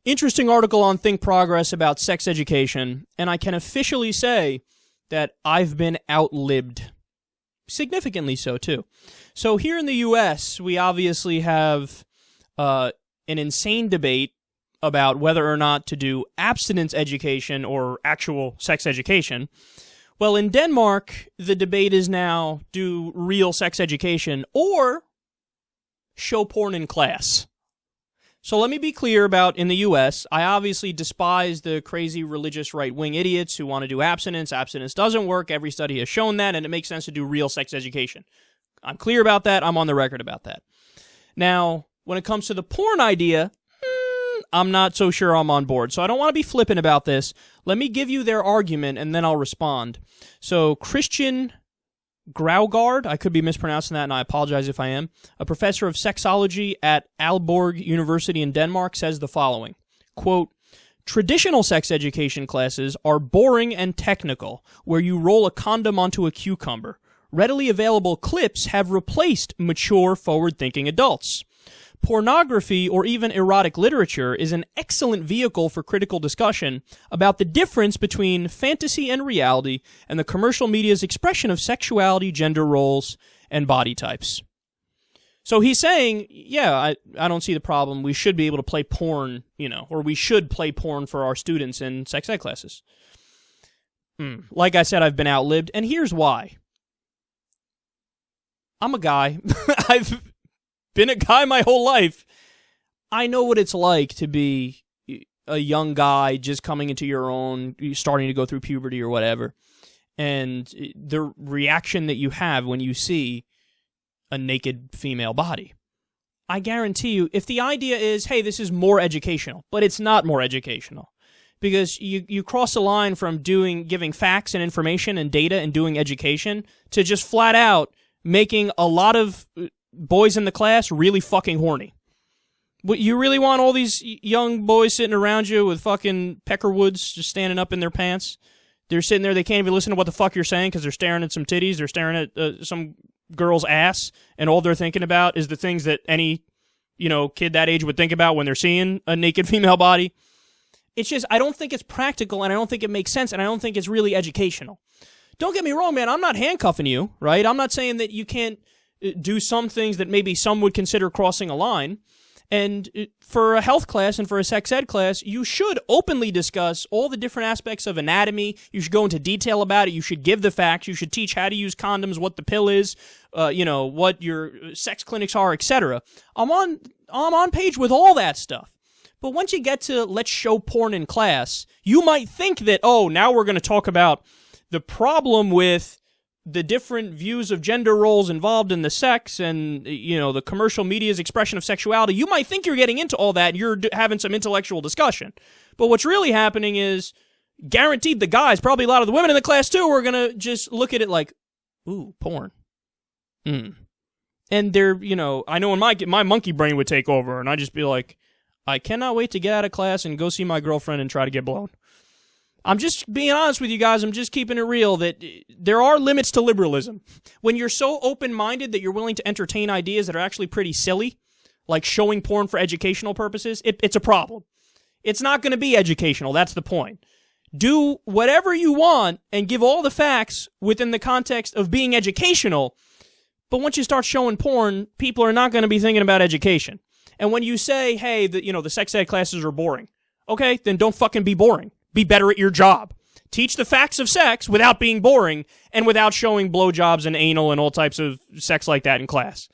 interesting article on Think Progress about sex education, and I can officially say that I've been outlived. Significantly so, too. So here in the U.S., we obviously have an insane debate about whether or not to do abstinence education or actual sex education. Well, in Denmark, the debate is now do real sex education or show porn in class. So let me be clear about in the U.S., I obviously despise the crazy religious right-wing idiots who want to do abstinence. Abstinence doesn't work. Every study has shown that, and it makes sense to do real sex education. I'm clear about that. I'm on the record about that. Now, when it comes to the porn idea, I'm not so sure I'm on board. So I don't want to be flippant about this. Let me give you their argument, and then I'll respond. So Christian Graugard, I could be mispronouncing that, and I apologize if I am, a professor of sexology at Aalborg University in Denmark, says the following, quote, traditional sex education classes are boring and technical, where you roll a condom onto a cucumber. Readily available clips have replaced mature, forward-thinking adults. Pornography or even erotic literature is an excellent vehicle for critical discussion about the difference between fantasy and reality and the commercial media's expression of sexuality, gender roles, and body types. So he's saying, yeah, I don't see the problem. We should be able to play porn, or we should play porn for our students in sex ed classes. Like I said, I've been outlived, and here's why. I'm a guy. I've been a guy my whole life. I know what it's like to be a young guy just coming into your own, starting to go through puberty or whatever, and the reaction that you have when you see a naked female body. I guarantee you, if the idea is, hey, this is more educational, but it's not more educational, because you cross the line from giving facts and information and data and doing education to just flat out making a lot of boys in the class really fucking horny. What, you really want all these young boys sitting around you with fucking peckerwoods just standing up in their pants? They're sitting there, they can't even listen to what the fuck you're saying because they're staring at some titties, they're staring at some girl's ass, and all they're thinking about is the things that any, kid that age would think about when they're seeing a naked female body. It's just, I don't think it's practical, and I don't think it makes sense, and I don't think it's really educational. Don't get me wrong, man, I'm not handcuffing you, right? I'm not saying that you can't do some things that maybe some would consider crossing a line. And for a health class and for a sex ed class, you should openly discuss all the different aspects of anatomy. You should go into detail about it. You should give the facts. You should teach how to use condoms, what the pill is, what your sex clinics are, etc. I'm on page with all that stuff. But once you get to let's show porn in class, you might think that, now we're going to talk about the problem with the different views of gender roles involved in the sex and, the commercial media's expression of sexuality. You might think you're getting into all that and you're having some intellectual discussion. But what's really happening is, guaranteed the guys, probably a lot of the women in the class too, are going to just look at it like, ooh, porn. And they're, I know when my monkey brain would take over and I'd just be like, I cannot wait to get out of class and go see my girlfriend and try to get blown. I'm just being honest with you guys. I'm just keeping it real that there are limits to liberalism. When you're so open-minded that you're willing to entertain ideas that are actually pretty silly, like showing porn for educational purposes, it's a problem. It's not going to be educational. That's the point. Do whatever you want and give all the facts within the context of being educational, but once you start showing porn, people are not going to be thinking about education. And when you say, hey, the sex ed classes are boring, okay, then don't fucking be boring. Be better at your job. Teach the facts of sex without being boring and without showing blowjobs and anal and all types of sex like that in class.